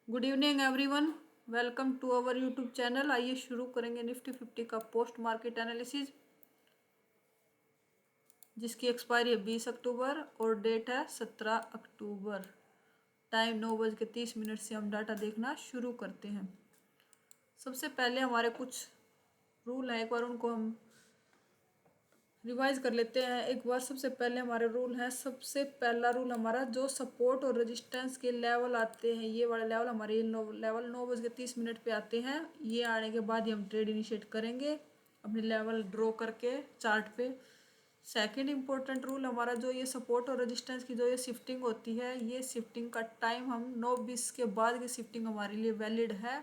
Good evening everyone. Welcome to our YouTube channel. आइए शुरू करेंगे निफ्टी 50 का पोस्ट मार्केट एनालिसिस, जिसकी एक्सपायरी है 20 अक्टूबर और डेट है 17 अक्टूबर। टाइम 9:30 से हम डाटा देखना शुरू करते हैं। सबसे पहले हमारे कुछ रूल हैं, एक बार उनको हम रिवाइज कर लेते हैं एक बार। सबसे पहले हमारे रूल हैं। सबसे पहला रूल हमारा, जो सपोर्ट और रेजिस्टेंस के लेवल आते हैं, ये वाले लेवल हमारे लेवल 9:30 पे आते हैं। ये आने के बाद ही हम ट्रेड इनिशिएट करेंगे अपने लेवल ड्रॉ करके चार्ट पे। सेकंड इम्पोर्टेंट रूल हमारा, जो ये सपोर्ट और रेजिस्टेंस की जो ये शिफ्टिंग होती है, ये शिफ्टिंग का टाइम हम 9:20 के बाद की शिफ्टिंग हमारे लिए वैलिड है।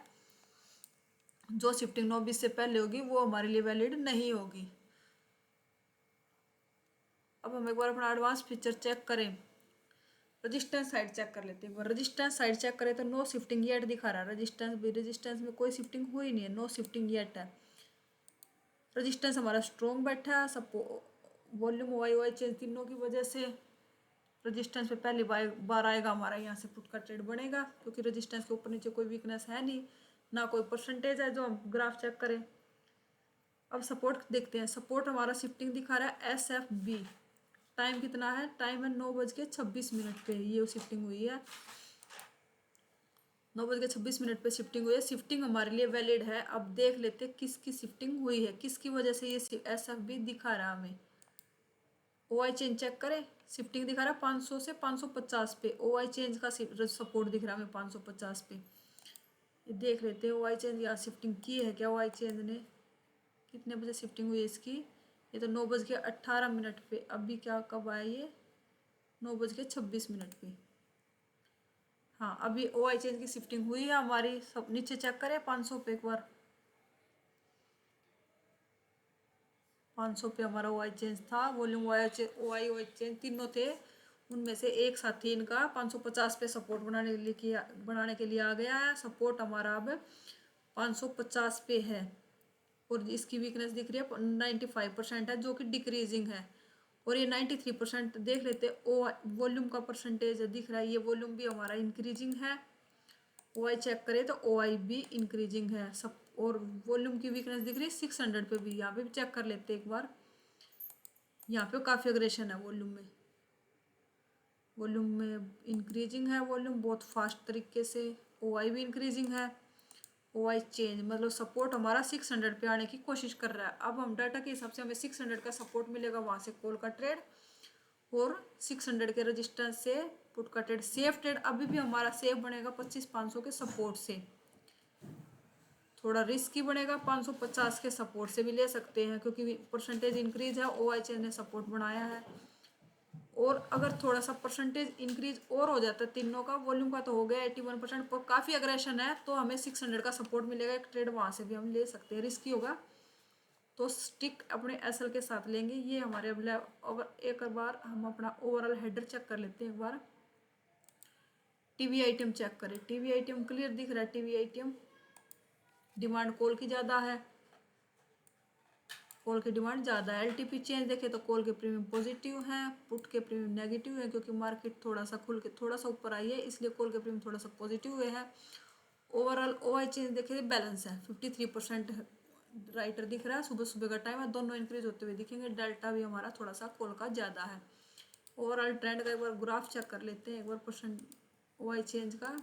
जो शिफ्टिंग 9:20 से पहले होगी वो हमारे लिए वैलिड नहीं होगी। अब हम एक बार अपना एडवांस फीचर चेक करें। रजिस्टेंस साइड चेक कर लेते हैं एक बार। रजिस्टेंस साइड चेक करें तो नो शिफ्टिंग येट दिखा रहा है। रजिस्टेंस में कोई शिफ्टिंग हुई नहीं है, नो शिफ्टिंग येट है। रजिस्टेंस हमारा स्ट्रॉन्ग बैठा है। सपो वॉल्यूम वाई वाई चेंज तीनों की वजह से रजिस्टेंस पे पहली बार आएगा हमारा, यहाँ से पुट का ट्रेड बनेगा, क्योंकि रजिस्टेंस के ऊपर नीचे कोई वीकनेस है नहीं, ना कोई परसेंटेज है जो हम ग्राफ चेक करें। अब सपोर्ट देखते हैं। सपोर्ट हमारा शिफ्टिंग दिखा रहा है SFB। टाइम कितना है? टाइम है 9:26 पे ये शिफ्टिंग हुई है। 9:26 पे शिफ्टिंग हुई है। शिफ्टिंग हमारे लिए वैलिड है। अब देख लेते किसकी शिफ्टिंग हुई है, किसकी वजह से ये SFB दिखा रहा है हमें। OI चेंज चेक करें। शिफ्टिंग दिखा रहा है 500 से 550 पे। OI चेंज का सपोर्ट दिख रहा है हमें 550 पे। ये देख लेते हैं OI चेंज यहाँ शिफ्टिंग की है क्या। OI चेंज ने कितने बजे शिफ्टिंग हुई है इसकी? ये तो 9:18 पे। अभी क्या कब आया ये? 9:26 पे। हाँ, अभी OI चेंज की शिफ्टिंग हुई है हमारी। सब नीचे चेक करें 500 पे एक बार। 500 पे हमारा OI चेंज था। वॉल्यूम OI चेंज तीनों थे, उनमें से एक साथी इनका 550 पे सपोर्ट बनाने के लिए आ गया है। सपोर्ट हमारा अब 550 पे है और इसकी वीकनेस दिख रही है 95% है, जो कि डिक्रीजिंग है। और ये 93% देख लेते। ओ वॉल्यूम का परसेंटेज दिख रहा है, ये वॉल्यूम भी हमारा इंक्रीजिंग है। OI चेक करें तो OI भी इंक्रीजिंग है सब। और वॉल्यूम की वीकनेस दिख रही है 600 पे भी। यहाँ पे भी चेक कर लेते एक बार। यहाँ पे काफ़ी अग्रेशन है वॉल्यूम में। वॉल्यूम में इंक्रीजिंग है, वॉल्यूम बहुत फास्ट तरीके से। OI भी इंक्रीजिंग है। OI चेंज मतलब सपोर्ट हमारा 600 पे आने की कोशिश कर रहा है। अब हम डाटा के हिसाब से हमें 600 का सपोर्ट मिलेगा, वहाँ से कॉल का ट्रेड, और 600 के रजिस्टेंस से पुट का ट्रेड। सेफ ट्रेड अभी भी हमारा सेफ बनेगा 25,500 के सपोर्ट से। थोड़ा रिस्क ही बनेगा 550 के सपोर्ट से भी ले सकते हैं, क्योंकि परसेंटेज इंक्रीज है। OI चेंज ने सपोर्ट बनाया है। और अगर थोड़ा सा परसेंटेज इंक्रीज और हो जाता है तीनों का, वॉल्यूम का तो हो गया 81%, पर काफ़ी अग्रेशन है, तो हमें 600 का सपोर्ट मिलेगा। एक ट्रेड वहाँ से भी हम ले सकते हैं, रिस्की होगा तो स्टिक अपने SL के साथ लेंगे। ये हमारे अगर एक बार हम अपना ओवरऑल हेडर चेक कर लेते हैं एक बार। टीवी आइटम चेक करें। टीवी आइटम क्लियर दिख रहा है। टीवी आइटम डिमांड कॉल की ज़्यादा है, कॉल की डिमांड ज़्यादा है। LTP चेंज देखें तो कॉल के प्रीमियम पॉजिटिव है, पुट के प्रीमियम नेगेटिव है, क्योंकि मार्केट थोड़ा सा खुल के थोड़ा सा ऊपर आई है, इसलिए कॉल के प्रीमियम थोड़ा सा पॉजिटिव हुए है। ओवरऑल OI चेंज देखें बैलेंस है, 53% राइटर दिख रहा है। सुबह सुबह का टाइम है, दोनों इंक्रीज होते हुए दिखेंगे। डेल्टा भी हमारा थोड़ा सा कॉल का ज़्यादा है। ओवरऑल ट्रेंड का एक बार ग्राफ चेक कर लेते हैं एक बार। परसेंट OI चेंज का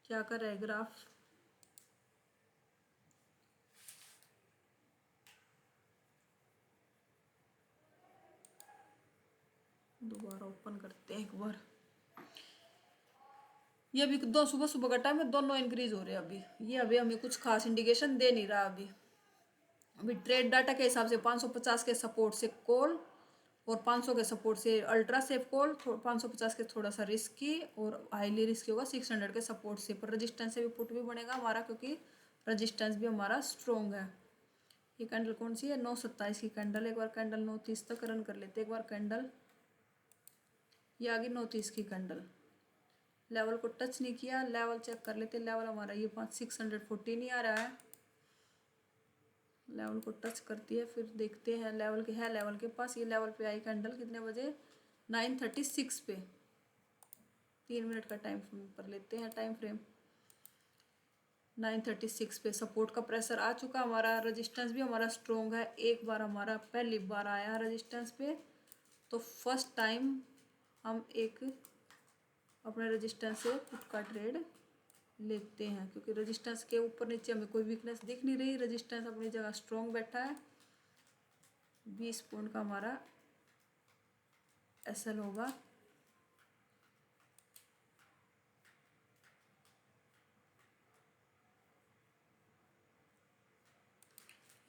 क्या कर रहा है ग्राफ। दोबारा ओपन करते हैं एक बार। ये अभी दो सुबह सुबह का टाइम है, दोनों इंक्रीज हो रहे हैं अभी। ये अभी हमें कुछ खास इंडिकेशन दे नहीं रहा अभी। अभी ट्रेड डाटा के हिसाब से 550 के सपोर्ट से कॉल, और 500 के सपोर्ट से अल्ट्रा सेफ कॉल। 550 के थोड़ा सा रिस्की और हाईली रिस्की होगा 600 के सपोर्ट से। पर रजिस्टेंस से भी पुट भी बनेगा हमारा, क्योंकि रजिस्टेंस भी हमारा स्ट्रॉन्ग है। ये कैंडल कौन सी है? 9:27 की कैंडल। एक बार कैंडल 9:30 तक रन कर लेते एक बार कैंडल। ये आगे 9:30 की कैंडल। लेवल को टच नहीं किया, लेवल चेक कर लेते। लेवल हमारा ये 614 ही आ रहा है। लेवल को टच करती है, फिर देखते हैं लेवल के है। लेवल के पास ये लेवल पे आई कैंडल कितने बजे? 9:36 पे। 3 मिनट का टाइम पर लेते हैं टाइम फ्रेम। 936 पे सपोर्ट का प्रेशर आ चुका हमारा। रेजिस्टेंस भी हमारा स्ट्रोंग है। एक बार हमारा पहली बार आया रेजिस्टेंस पे, तो फर्स्ट टाइम हम एक अपने रेजिस्टेंस से पुट का ट्रेड लेते हैं, क्योंकि रेजिस्टेंस के ऊपर नीचे हमें कोई वीकनेस दिख नहीं रही। रेजिस्टेंस अपनी जगह स्ट्रोंग बैठा है। 20 पॉइंट का हमारा एसएल होगा।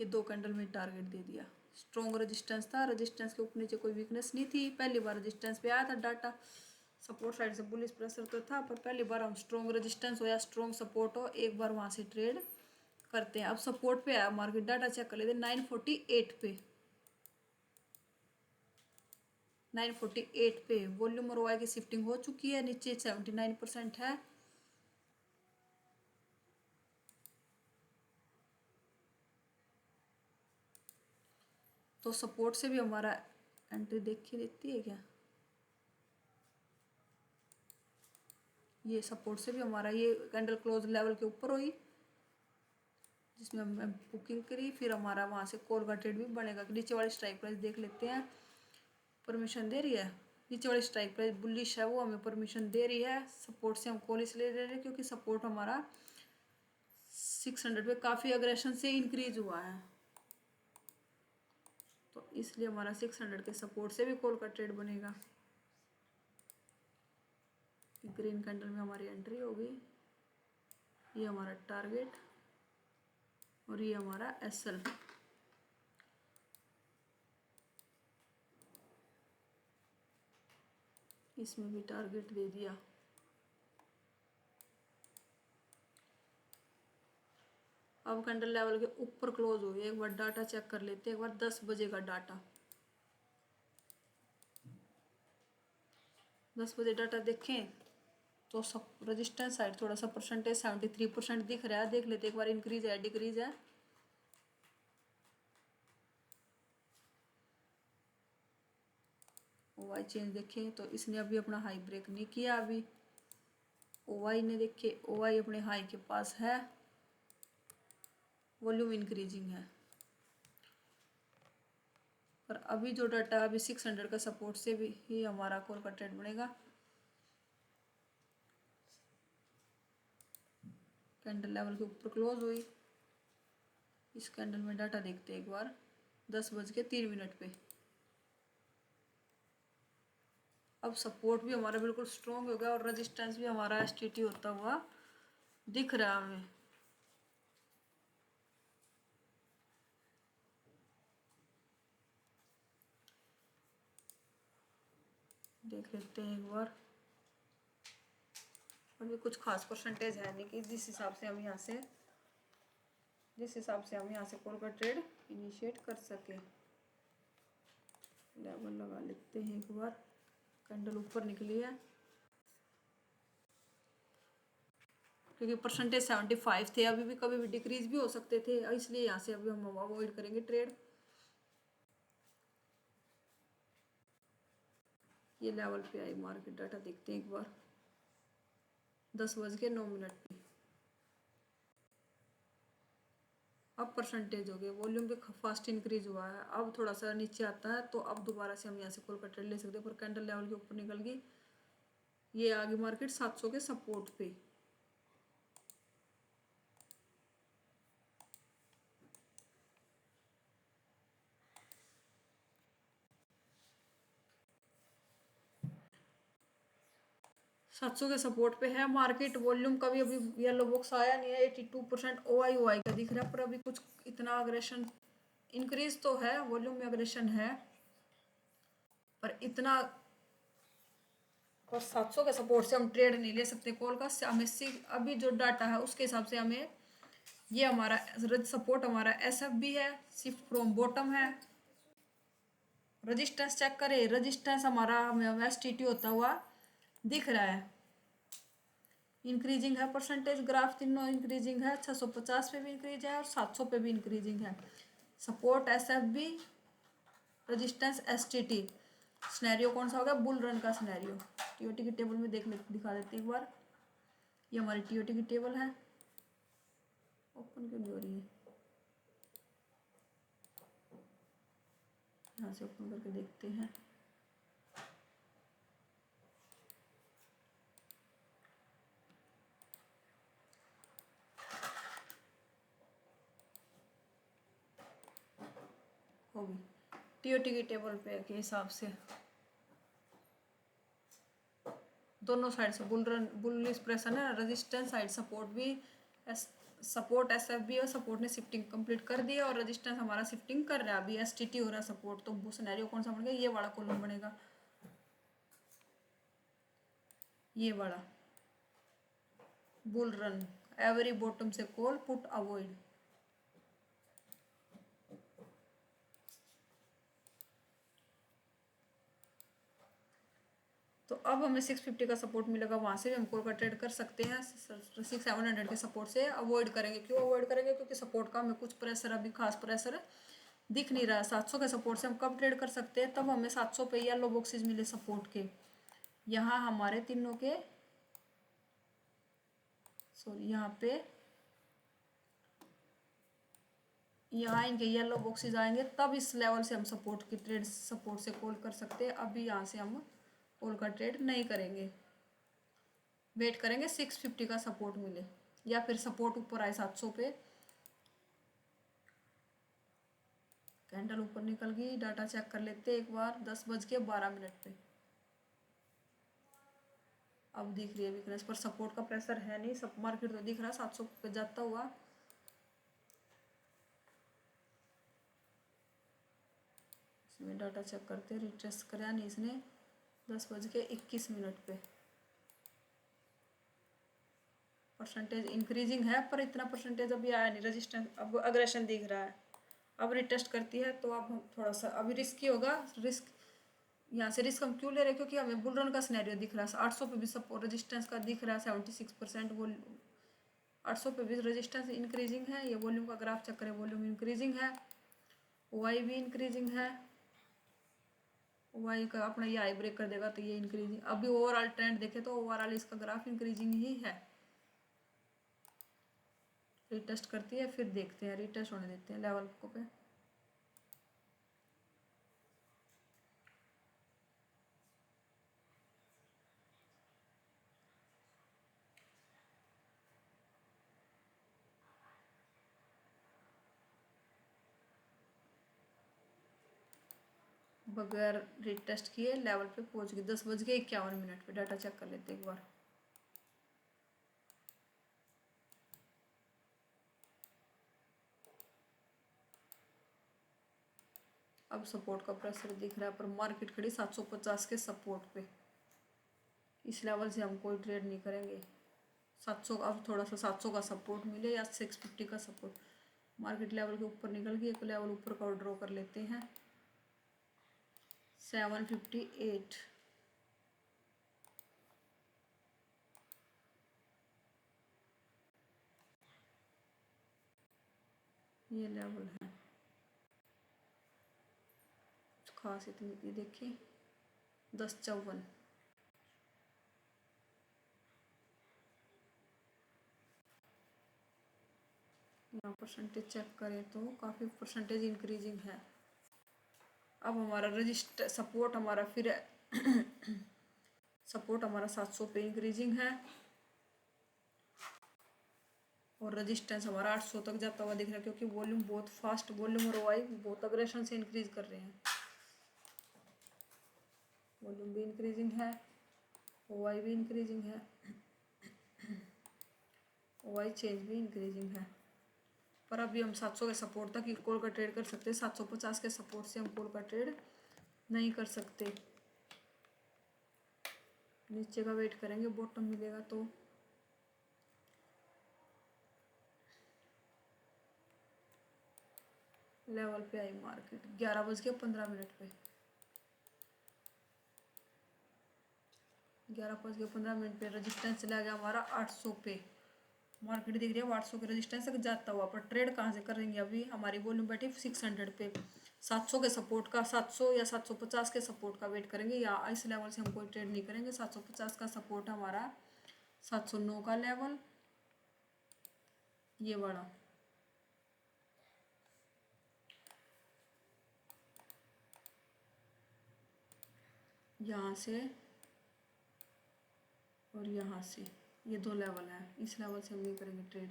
ये 2 कैंडल में टारगेट दे दिया। स्ट्रोंग रेजिस्टेंस था, रेजिस्टेंस के ऊपर नीचे कोई वीकनेस नहीं थी। पहली बार रेजिस्टेंस पे आया था डाटा। सपोर्ट साइड से बुलिश प्रेशर तो था, पर पहली बार हम स्ट्रोंग रेजिस्टेंस हो या स्ट्रोंग सपोर्ट हो, एक बार वहां से ट्रेड करते हैं। अब सपोर्ट पे आया मार्केट, डाटा चेक कर लेते हैं 948 पे। 948 पे वॉल्यूम और वाई की शिफ्टिंग हो चुकी है। नीचे 79% है। तो सपोर्ट से भी हमारा एंट्री देखी देती है क्या? ये सपोर्ट से भी हमारा ये कैंडल क्लोज लेवल के ऊपर हुई, जिसमें हमने बुकिंग करी। फिर हमारा वहां से कॉल का ट्रेड भी बनेगा। नीचे वाली स्ट्राइक प्राइस देख लेते हैं, परमिशन दे रही है। नीचे वाली स्ट्राइक प्राइस बुलिश है, वो हमें परमिशन दे रही है। सपोर्ट से हम कॉल इसलिए ले रहे हैं क्योंकि सपोर्ट हमारा 600 पे काफ़ी अग्रेशन से इंक्रीज हुआ है, तो इसलिए हमारा 600 के सपोर्ट से भी कॉल का ट्रेड बनेगा। ग्रीन कैंडल में हमारी एंट्री होगी। ये हमारा टारगेट और ये हमारा एसएल। इसमें भी टारगेट दे दिया। अब कैंडल लेवल के ऊपर क्लोज हो गई। एक बार डाटा चेक कर लेते हैं। एक बार 10 बजे का डाटा, 10 बजे डाटा देखें तो सब रेजिस्टेंस साइड थोड़ा सा परसेंटेज 73% दिख रहा है। देख लेते एक बार इंक्रीज है डिक्रीज है। ओवाई चेंज देखें तो इसने अभी अपना हाई ब्रेक नहीं किया। अभी ओवाई ने देखे, ओवाई अपने हाई के पास है। वॉल्यूम इंक्रीजिंग है, पर अभी जो डाटा अभी 600 का सपोर्ट से भी ही हमारा कॉल का ट्रेड बनेगा। कैंडल लेवल के ऊपर क्लोज हुई। इस कैंडल में डाटा देखते हैं एक बार 10:03 पे। अब सपोर्ट भी हमारा बिल्कुल स्ट्रॉन्ग हो गया और रेजिस्टेंस भी हमारा एसटीटी होता हुआ दिख रहा है हमें। देख लेते हैं एक बार। अभी कुछ खास परसेंटेज है नहीं कि जिस हिसाब से हम यहाँ से कॉल का ट्रेड इनिशिएट कर सके। लेवल लगा लेते हैं एक बार। कैंडल ऊपर निकली है क्योंकि परसेंटेज 75 थे। अभी भी कभी भी डिक्रीज भी हो सकते थे, इसलिए यहाँ से अभी हम अवॉइड करेंगे ट्रेड। ये लेवल पे आई मार्केट, डाटा देखते हैं एक बार 10:09 पे। अब परसेंटेज हो गए, वॉल्यूम भी फास्ट इंक्रीज हुआ है। अब थोड़ा सा नीचे आता है तो अब दोबारा से हम यहाँ से कॉल का ट्रेड ले सकते हैं, पर कैंडल लेवल के ऊपर निकल गई। ये आगे मार्केट 700 के सपोर्ट पे। सात सौ के सपोर्ट पे है मार्केट। वॉल्यूम का भी अभी येलो बॉक्स आया नहीं है। 82% ओआई का दिख रहा है, पर अभी कुछ इतना अग्रेशन इंक्रीज तो है, वॉल्यूम में अग्रेशन है, पर इतना। और 700 के सपोर्ट से हम ट्रेड नहीं ले सकते कॉल का। हमें अभी जो डाटा है उसके हिसाब से हमें ये हमारा सपोर्ट हमारा एसएफ भी है, शिफ्ट फ्रॉम बॉटम है। रजिस्टेंस चेक करें, रजिस्टेंस हमारा हमें एसटीटी होता हुआ दिख रहा है। इंक्रीजिंग है परसेंटेज, ग्राफ तीनों इंक्रीजिंग है। 650 पे भी इंक्रीज है और 700 पे भी इंक्रीजिंग है। Support SFB, resistance STT. Scenario कौन सा होगा? बुल रन का स्नैरियो। टीओटी की टेबल में दिखा देते एक बार। ये हमारी टीओटी की टेबल है। ओपन क्यों नहीं हो रही है? यहाँ से ओपन करके देखते हैं। होगी टीओटी की टेबल पे के हिसाब से दोनों साइड से बुलिश प्रेशर है, रेजिस्टेंस साइड सपोर्ट भी, सपोर्ट एसएफ भी, और सपोर्ट ने शिफ्टिंग कंप्लीट कर दी है और रेजिस्टेंस हमारा शिफ्टिंग कर रहा है। अभी एसटीटी हो रहा है सपोर्ट। तो वो सिनेरियो कौन सा बनेगा? ये वाला कॉलम बनेगा, ये वाला बुल रन एवरी बॉटम से कॉल पुट अवॉइड। तो अब हमें 650 का सपोर्ट मिलेगा, वहां से भी हम कॉल का ट्रेड कर सकते हैं। 700 के सपोर्ट से अवॉइड करेंगे। क्यों अवॉइड करेंगे? क्योंकि सपोर्ट का हमें कुछ प्रेशर, अभी खास प्रेशर दिख नहीं रहा। 700 के सपोर्ट से हम कब ट्रेड कर सकते हैं? तब हमें 700 पे येलो बॉक्सेस मिले सपोर्ट के। यहाँ हमारे तीनों के यहाँ पे यहाँ इनके येलो बॉक्सेस आएंगे, तब इस लेवल से हम सपोर्ट की ट्रेड सपोर्ट से कॉल कर सकते हैं। अभी यहाँ से हम कॉल का ट्रेड नहीं करेंगे, वेट करेंगे 650 का सपोर्ट मिले या फिर सपोर्ट ऊपर आए 700 पे। कैंडल ऊपर निकल गई, डाटा चेक कर लेते एक बार। 10:12 पे अब दिख रही है वीकनेस, पर सपोर्ट का प्रेशर है नहीं। सब मार्केट तो दिख रहा है 700 पे जाता हुआ। इसमें डाटा चेक करते, रिट्रेस कराया नहीं इसने। 10:21 पे परसेंटेज इंक्रीजिंग है, पर इतना परसेंटेज अभी आया नहीं। रेजिस्टेंस अब अग्रेशन दिख रहा है। अब रिटेस्ट करती है तो अब थोड़ा सा अभी रिस्की होगा। रिस्क यहाँ से रिस्क हम क्यों ले रहे हैं? क्योंकि हमें बुल रन का सिनेरियो दिख रहा है। 800 पे भी सपोर्ट रेजिस्टेंस का दिख रहा है 76%। वो 800 पे भी रेजिस्टेंस इंक्रीजिंग है। ये वॉल्यूम का ग्राफ चेक करें, वॉल्यूम इंक्रीजिंग है, वाई भी इंक्रीजिंग है। वाई का अपना ये हाई ब्रेक कर देगा तो ये इंक्रीजिंग। अभी ओवरऑल ट्रेंड देखे तो ओवरऑल इसका ग्राफ इंक्रीजिंग ही है। रिटेस्ट करती है, फिर देखते हैं, रिटेस्ट होने देते हैं लेवल को पे। बगैर रिटेस्ट किए लेवल पे पहुंच गई। 10:51 पे डाटा चेक कर लेते एक बार। अब सपोर्ट का प्रेशर दिख रहा है, पर मार्केट खड़ी 750 के सपोर्ट पे। इस लेवल से हम कोई ट्रेड नहीं करेंगे। 700 अब थोड़ा सा 700 का सपोर्ट मिले या 650 का सपोर्ट। मार्केट लेवल के ऊपर निकल गई, एक लेवल ऊपर का ड्रॉ कर लेते हैं 758। ये लेवल है खास इतनी देखिए 1054। यहाँ परसेंटेज चेक करें तो काफ़ी परसेंटेज इंक्रीजिंग है। अब हमारा रजिस्टर सपोर्ट हमारा फिर सपोर्ट हमारा 700 पे इंक्रीजिंग है और रजिस्टेंस हमारा 800 तक जाता हुआ दिख रहा है। क्योंकि वॉल्यूम बहुत फास्ट, वॉल्यूम और वाई बहुत अग्रेशन से इंक्रीज कर रहे हैं। वॉल्यूम भी इंक्रीजिंग है, वाई भी इंक्रीजिंग है, वाई चेंज भी इंक्रीजिंग है। पर अभी हम 700 के सपोर्ट तक ही कॉल का ट्रेड कर सकते हैं। 750 के सपोर्ट से हम कॉल का ट्रेड नहीं कर सकते। नीचे का वेट करेंगे, बॉटम मिलेगा तो। लेवल पे आई मार्केट 11:15 पे। 11:15 पे रजिस्टेंस चला गया हमारा 800 पे। मार्केट दिख रही है 800 के रजिस्टेंस तक जाता हुआ, पर ट्रेड कहाँ से करेंगे? अभी हमारी वॉल्यूम बैठी 600 पे। 700 के सपोर्ट का, 700 या 750 के सपोर्ट का वेट करेंगे, या इस लेवल से हम कोई ट्रेड नहीं करेंगे। 750 का सपोर्ट है हमारा, 709 का लेवल, ये वाला, यहाँ से और यहाँ से, ये दो लेवल है, इस लेवल से हम नहीं करेंगे ट्रेड।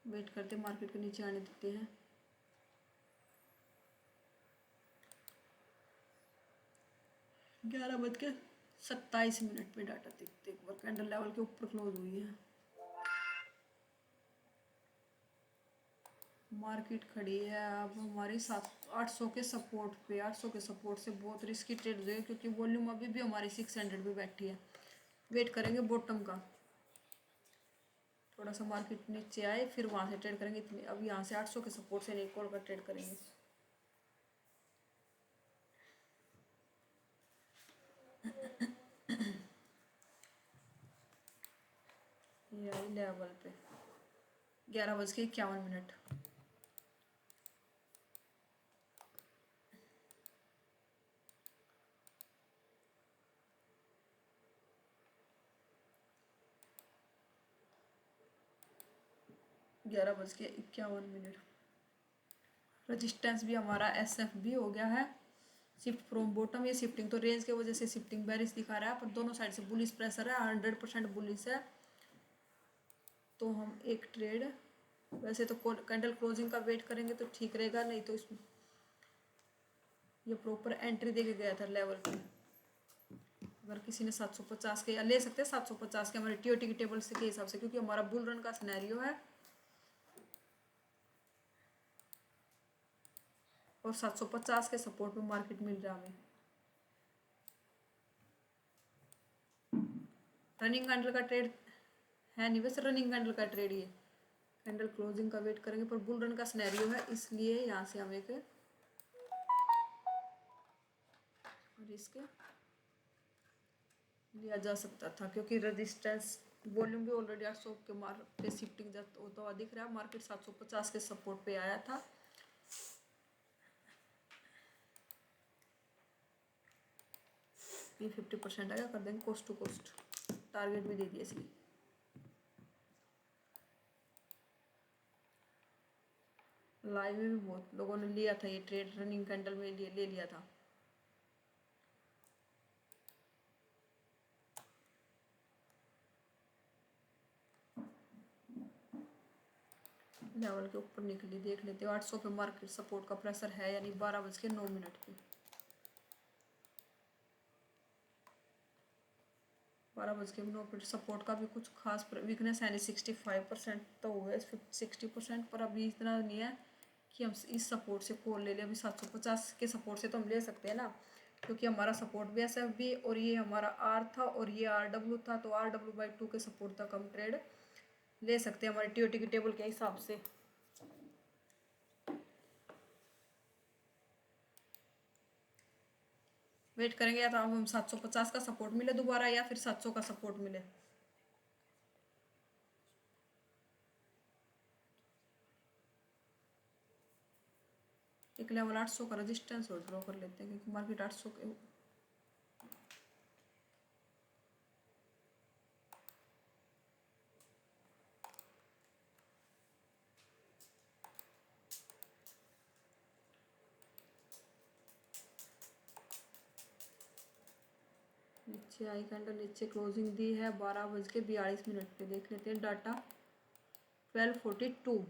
वेट करते मार्केट के नीचे आने देते हैं। 11:27 पे डाटा देखते, एक बार कैंडल लेवल के ऊपर क्लोज हुई है। मार्केट खड़ी है अब हमारी 800 के सपोर्ट पे। 800 के सपोर्ट से बहुत रिस्की ट्रेड हो जाएगी, क्योंकि वॉल्यूम अभी भी हमारी 600 पे बैठी है। वेट करेंगे बॉटम का, थोड़ा सा मार्केट नीचे आए फिर वहाँ से ट्रेड करेंगे। इतने अब यहाँ से 800 के सपोर्ट से नहीं कॉल कर ट्रेड करेंगे। ये आई लेवल पे 11:51। 11:51। रजिस्टेंस भी हमारा SF भी हो गया है। शिफ्ट फ्रॉम बॉटम, ये शिफ्टिंग तो रेंज के वजह से शिफ्टिंग बेरिश दिखा रहा है, पर दोनों साइड से बुलिश प्रेशर है, 100% बुलिश है। तो हम एक ट्रेड, वैसे तो कैंडल क्लोजिंग का वेट करेंगे तो ठीक रहेगा, नहीं तो इसमें ये प्रॉपर एंट्री दे के गया था लेवल पे। अगर किसी ने 750 के ले सकते हैं, 750 के हमारे TOT की टेबल से के हिसाब से, क्योंकि हमारा बुल रन का सिनेरियो है। और 750 के सपोर्ट पे मार्केट मिल रहा है हमें। रनिंग कैंडल का ट्रेड है नहीं, वैसे रनिंग कैंडल का ट्रेड ये कैंडल क्लोजिंग का वेट करेंगे, पर बुल रन का सिनेरियो है, इसलिए यहाँ से हम एक रिस्क लिया जा सकता था, क्योंकि रेजिस्टेंस वॉल्यूम भी ऑलरेडी 800 के मार पे शिफ्टिंग होता हुआ दिख रहा है। मार्केट 750 के सपोर्ट पे आया था। ये 50% आएगा, कर देंगे कोस्ट टू कोस्ट, टारगेट भी दे दिया इसलिए। लाइव में भी बहुत लोगों ने लिया था ये ट्रेड, रनिंग कैंडल में ले लिया था। लेवल के ऊपर निकली, देख लेते हो 800 पे मार्केट सपोर्ट का प्रेशर है, यानी 12:09 पे। 12:09 सपोर्ट का भी कुछ खास वीकनेस है नहीं। 65% तो हुआ है, 60%, पर अभी इतना नहीं है कि हम इस सपोर्ट से कॉल ले लें। अभी 750 के सपोर्ट से तो हम ले सकते हैं ना, क्योंकि हमारा सपोर्ट भी SF भी, और ये हमारा R था और ये RW था, तो RW/2 के सपोर्ट तक हम ट्रेड ले सकते हैं हमारे TOT की टेबल के हिसाब से। वेट करेंगे या तो हम 750 का सपोर्ट मिले दोबारा, या फिर 700 का सपोर्ट मिले। एक लेवल 800 का रेजिस्टेंस और ड्रॉ कर लेते हैं, क्योंकि मार्केट 800 के नीचे आई कैंडल, नीचे क्लोजिंग दी है 12:42 पे। देख लेते हैं डाटा 12:42।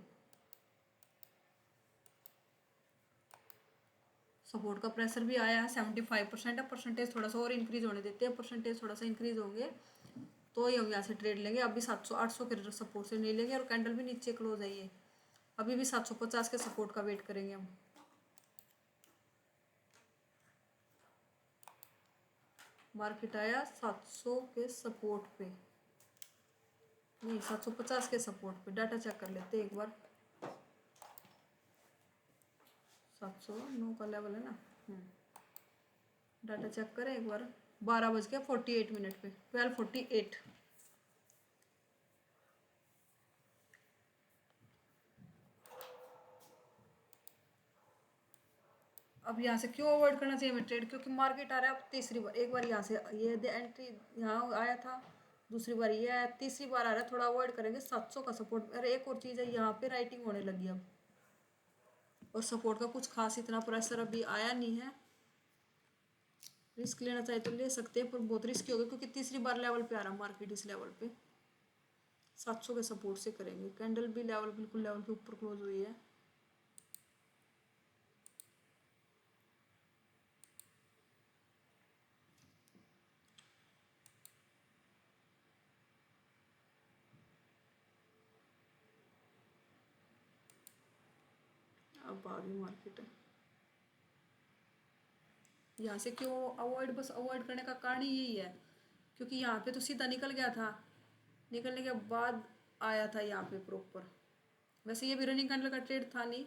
सपोर्ट का प्रेशर भी आया है, 75% है। परसेंटेज थोड़ा सा और इंक्रीज होने देते हैं, परसेंटेज थोड़ा सा इंक्रीज होंगे तो ही हम यहाँ से ट्रेड लेंगे। अभी 700-800 के सपोर्ट से नहीं लेंगे, और कैंडल भी नीचे क्लोज आई है। अभी भी 750 के सपोर्ट का वेट करेंगे हम। मार्केट आया 700 के सपोर्ट पे, नहीं 750 के सपोर्ट पे। डाटा चेक कर लेते हैं एक बार। 709 का लेवल है ना। डाटा चेक करें एक बार। 12:48 पे 12:48। अब यहाँ से क्यों अवॉइड करना चाहिए हमें ट्रेड, क्योंकि मार्केट आ रहा है अब तीसरी बार, एक बार यहाँ से ये एंट्री यहाँ आया था, दूसरी बार ये आया, तीसरी बार आ रहा है, थोड़ा अवॉइड करेंगे 700 का सपोर्ट। अरे एक और चीज़ है, यहाँ पे राइटिंग होने लगी अब, और सपोर्ट का कुछ खास इतना प्रेशर अभी आया नहीं है। रिस्क लेना चाहे तो ले सकते हैं, पर बहुत रिस्की होगा क्योंकि तीसरी बार लेवल पे आ रहा है मार्केट, इस लेवल पे 700 के सपोर्ट से करेंगे। कैंडल भी लेवल बिल्कुल लेवल के ऊपर क्लोज हुई है। अब आ गई मार्केट। यहाँ से क्यों अवॉइड, बस अवॉइड करने का कारण ही यही है क्योंकि यहाँ पे तो सीधा निकल गया था, निकलने के बाद आया था यहाँ पे प्रॉपर। वैसे ये भी रनिंग कैंडल का ट्रेड था नहीं,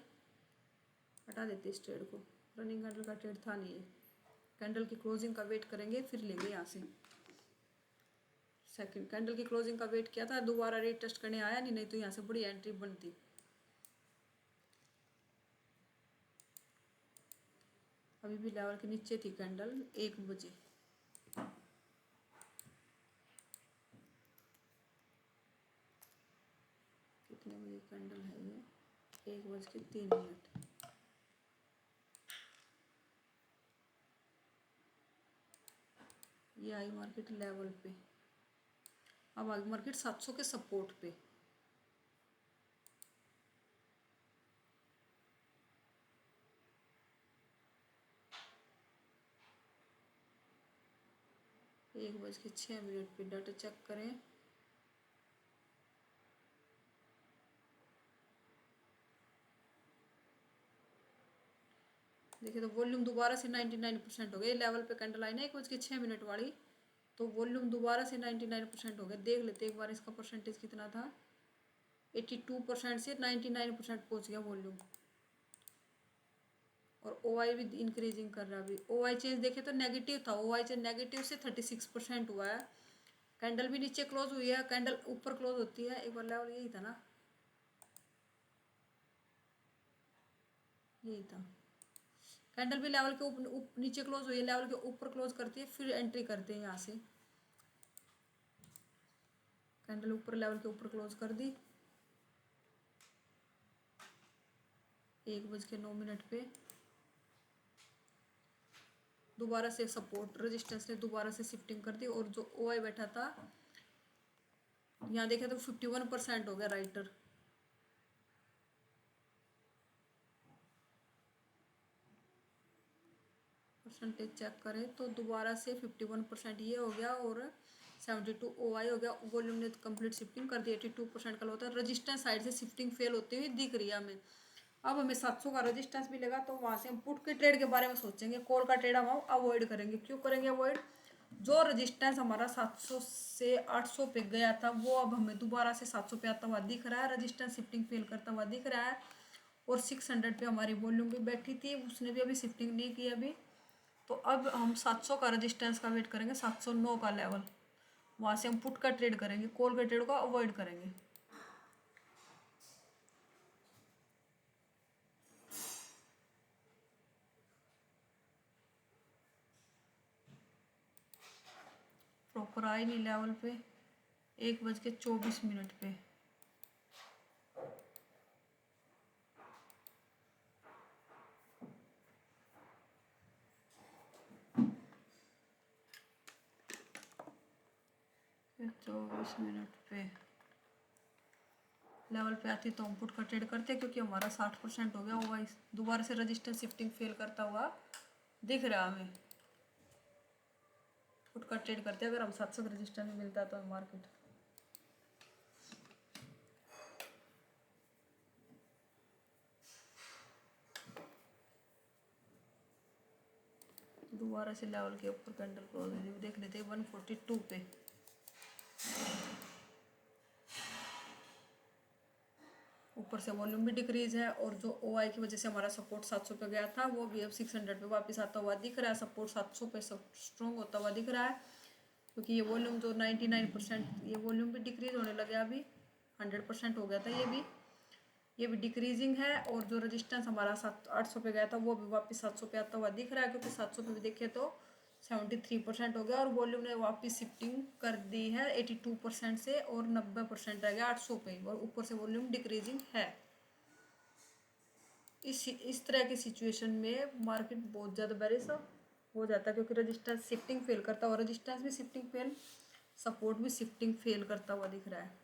हटा देते इस ट्रेड को, रनिंग कैंडल का ट्रेड था नहीं है। कैंडल की क्लोजिंग का वेट करेंगे फिर लेंगे यहाँ से। सेकंड कैंडल की क्लोजिंग का वेट किया था, दोबारा रेट टेस्ट करने आया नहीं तो यहाँ से बड़ी एंट्री बनती। अभी भी लेवल के नीचे थी कैंडल 1 बजे। कितने बजे कैंडल है ये, 1:03। ये आई मार्केट लेवल पे, अब आई मार्केट 700 के सपोर्ट पे। एक बज के 6 मिनट पे डाटा चेक करें। देखिए तो वॉल्यूम दोबारा से 99% हो गया, लेवल पे कैंडल आई ना 1:06 वाली, तो वॉल्यूम दोबारा से 99% हो गया। देख लेते एक बार इसका परसेंटेज कितना था, 82% से 99% पहुंच गया वॉल्यूम। और ओ आई भी इंक्रीजिंग कर रहा है। अभी ओ आई चेंज देखे तो नेगेटिव था, ओ आई चेंज नेगेटिव से 36% हुआ है। कैंडल भी नीचे क्लोज हुई है, कैंडल ऊपर क्लोज होती है, एक बार लेवल यही था ना, यही था। कैंडल भी लेवल के ऊपर नीचे क्लोज हुई है, लेवल के ऊपर क्लोज करती है फिर एंट्री करते हैं यहाँ से। कैंडल ऊपर लेवल के ऊपर क्लोज कर दी 1:09 पे। दोबारा से सपोर्ट रेजिस्टेंस ने दोबारा से शिफ्टिंग कर दी, और जो ओ आई बैठा था यहाँ देखे तो 51% हो गया राइटर। परसेंटेज चेक करें तो दोबारा से 51% ये हो गया, और 72 ओ आई हो गया। वॉल्यूम ने कंप्लीट शिफ्टिंग कर दी, 82% कल होता है। रजिस्टेंस साइड से शिफ्टिंग फेल होती हुई दिख रही है हमें। अब हमें 700 का रजिस्टेंस मिलेगा तो वहाँ से हम पुट के ट्रेड के बारे में सोचेंगे, कॉल का ट्रेड हम अवॉइड करेंगे। क्यों करेंगे अवॉइड, जो रजिस्टेंस हमारा 700 से 800 पे गया था वो अब हमें दोबारा से 700 पे आता हुआ दिख रहा है, रजिस्टेंस शिफ्टिंग फेल करता हुआ दिख रहा है। और 600 पे हमारी वॉल्यूम भी बैठी थी, उसने भी अभी शिफ्टिंग नहीं की अभी। तो अब हम 700 का रजिस्टेंस का वेट करेंगे, 709 का लेवल, वहाँ से हम पुट का ट्रेड करेंगे, कॉल का ट्रेड को अवॉइड करेंगे। प्रॉपर आई नहीं लेवल पे, 1:24 पे। फिर 24 पे लेवल पे आती तो हम पुट का ट्रेड करते, क्योंकि हमारा 60% हो गया हुआ। दोबारा से रजिस्टेंस शिफ्टिंग फेल करता हुआ दिख रहा हमें, पुट का ट्रेड करते अगर हम 700 का रजिस्टेंस मिलता तो मार्केट। दोबारा से लेवल के ऊपर कैंडल क्लोज हुई, देख लेते 142 पे। ऊपर से वॉल्यूम भी डिक्रीज है, और जो ओ आई की वजह से हमारा सपोर्ट 700 पे गया था वो भी अब 600 पे वापस आता हुआ दिख रहा है। सपोर्ट 700 पे स्ट्रॉन्ग होता हुआ दिख रहा है, क्योंकि ये वॉल्यूम जो 99%, ये वॉल्यूम भी डिक्रीज होने लगा अभी, 100% हो गया था ये भी। ये भी डिक्रीजिंग है। और जो रेजिस्टेंस हमारा 800 पे गया था वो भी वापस 700 पे आता हुआ दिख रहा है, क्योंकि 700 पे भी देखे तो 73% हो गया और वॉल्यूम ने वापस शिफ्टिंग कर दी है 82% से, और 90% रह गया 800 पे, और ऊपर से वॉल्यूम डिक्रीजिंग है। इस तरह की सिचुएशन में मार्केट बहुत ज़्यादा बेरिश हो जाता है, क्योंकि रेजिस्टेंस शिफ्टिंग फेल करता हुआ, रेजिस्टेंस भी शिफ्टिंग फेल, सपोर्ट भी शिफ्टिंग फेल करता हुआ दिख रहा है।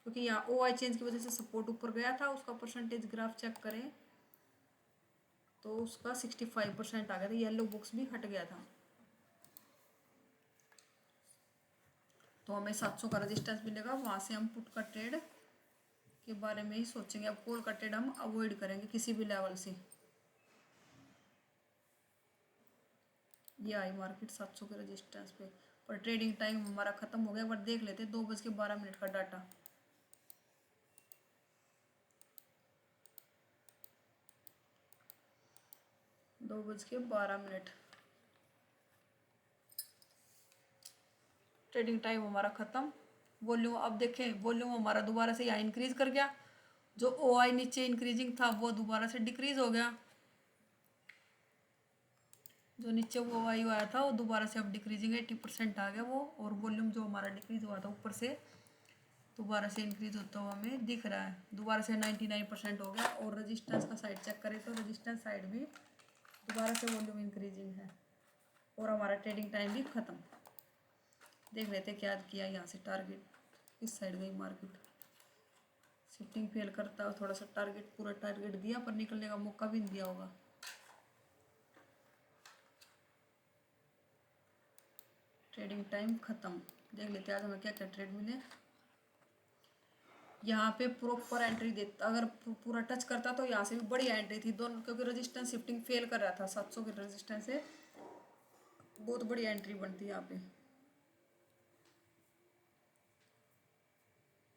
क्योंकि यहाँ OI चेंज की वजह से सपोर्ट ऊपर गया था, उसका परसेंटेज ग्राफ चेक करें तो उसका 65% आ गया था, येलो बॉक्स भी हट गया था। तो हमें 700 का रेजिस्टेंस मिलेगा, वहाँ से हम पुट का ट्रेड के बारे में ही सोचेंगे। अब कॉल का ट्रेड हम अवॉइड करेंगे किसी भी लेवल से। ये आई मार्केट 700 के रेजिस्टेंस पे, पर ट्रेडिंग टाइम हमारा खत्म हो गया। बट देख लेते 2:12 का डाटा। दो बज के 12 ट्रेडिंग टाइम हमारा खत्म। वॉल्यूम अब देखें, वॉल्यूम हमारा दोबारा से यहाँ इंक्रीज कर गया। जो OI नीचे इंक्रीजिंग था वो दोबारा से डिक्रीज हो गया। जो नीचे वो OI आया था वो दोबारा से अब डिक्रीजिंग 80% आ गया वो। और वॉल्यूम जो हमारा डिक्रीज हुआ था ऊपर से दोबारा से इंक्रीज होता हुआ हमें दिख रहा है, दोबारा से 99% हो गया। और रेजिस्टेंस का साइड चेक करें तो रेजिस्टेंस साइड भी दोबारा से वॉल्यूम इंक्रीजिंग है, और हमारा ट्रेडिंग टाइम भी खत्म। देख लेते क्या किया यहाँ से, टारगेट इस साइड गई मार्केट, शिफ्टिंग फेल करता है, थोड़ा सा टारगेट पूरा टारगेट दिया पर निकलने का मौका भी नहीं दिया होगा। ट्रेडिंग टाइम खत्म। देख लेते आज हमें क्या क्या ट्रेड मिले। यहाँ पे प्रॉपर एंट्री देता, अगर पूरा टच करता तो यहाँ से भी बढ़िया एंट्री थी दोनों, क्योंकि रेजिस्टेंस शिफ्टिंग फेल कर रहा था 700 के रेजिस्टेंस से, बहुत बढ़िया एंट्री बनती है यहाँ पे।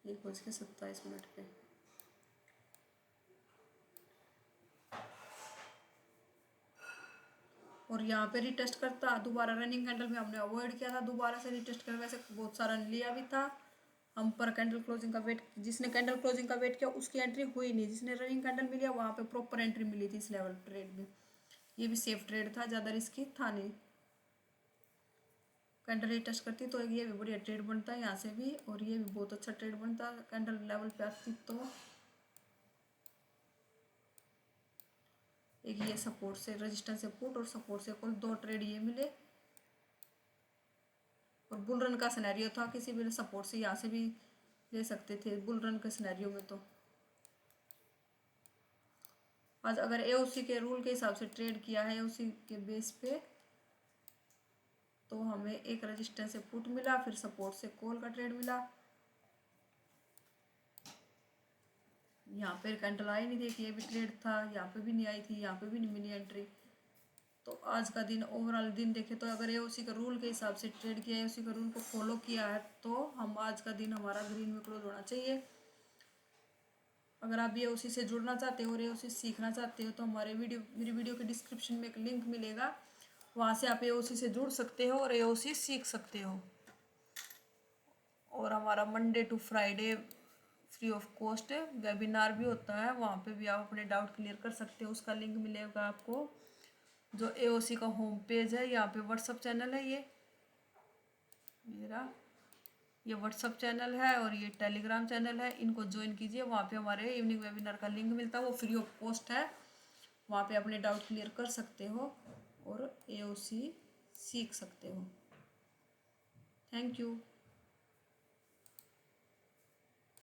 1:27 पे और यहाँ पे रिटेस्ट करता दोबारा, रनिंग कैंडल में हमने अवॉइड किया था, दोबारा से रिटेस्ट कर, वैसे बहुत सारा लिया भी था हम, पर कैंडल क्लोजिंग का वेट, जिसने कैंडल क्लोजिंग का वेट किया उसकी एंट्री हुई नहीं, जिसने रनिंग कैंडल मिली वहाँ पे प्रॉपर एंट्री मिली थी इस लेवल ट्रेड में। ये भी सेफ ट्रेड था, ज़्यादा रिस्की था नहीं। कैंडल रिटेस्ट करती तो ये भी बढ़िया ट्रेड बनता है यहाँ से भी, और ये भी बहुत अच्छा ट्रेड बनता है कैंडल लेवल पे आती तो। एक ये सपोर्ट से रेजिस्टेंस से पुट और सपोर्ट से कॉल, दो ट्रेड ये मिले। और बुल रन का सिनेरियो था, किसी भी सपोर्ट से यहाँ से भी ले सकते थे बुल रन के सिनेरियो में। तो आज अगर AOC के रूल के हिसाब से ट्रेड किया है, AOC के बेस पे, तो हमें एक रेजिस्टेंस से पुट मिला, फिर सपोर्ट से कॉल का ट्रेड मिला। यहाँ पे कैंडल आई नहीं थी, ये भी ट्रेड था, यहाँ पे भी नहीं आई थी, यहाँ पे भी नहीं मिली एंट्री। तो आज का दिन ओवरऑल दिन देखे तो अगर AOC का रूल के हिसाब से ट्रेड किया, AOC का रूल को फॉलो किया है, तो हम आज का दिन हमारा ग्रीन में क्लोज होना चाहिए। अगर आप AOC से जुड़ना चाहते हो और AOC सीखना चाहते हो तो मेरी वीडियो के डिस्क्रिप्शन में एक लिंक मिलेगा, वहाँ से आप AOC से जुड़ सकते हो और AOC सीख सकते हो। और हमारा Monday to Friday free of cost webinar भी होता है, वहाँ पे भी आप अपने डाउट क्लियर कर सकते हो, उसका लिंक मिलेगा आपको। जो AOC का होम पेज है, यहाँ पे व्हाट्सअप चैनल है, ये मेरा ये व्हाट्सअप चैनल है और ये टेलीग्राम चैनल है, इनको ज्वाइन कीजिए। वहाँ पे हमारे इवनिंग वेबिनार का लिंक मिलता है, वो फ्री ऑफ कॉस्ट है, वहाँ पे अपने डाउट क्लियर कर सकते हो और AOC सीख सकते हो। Thank you.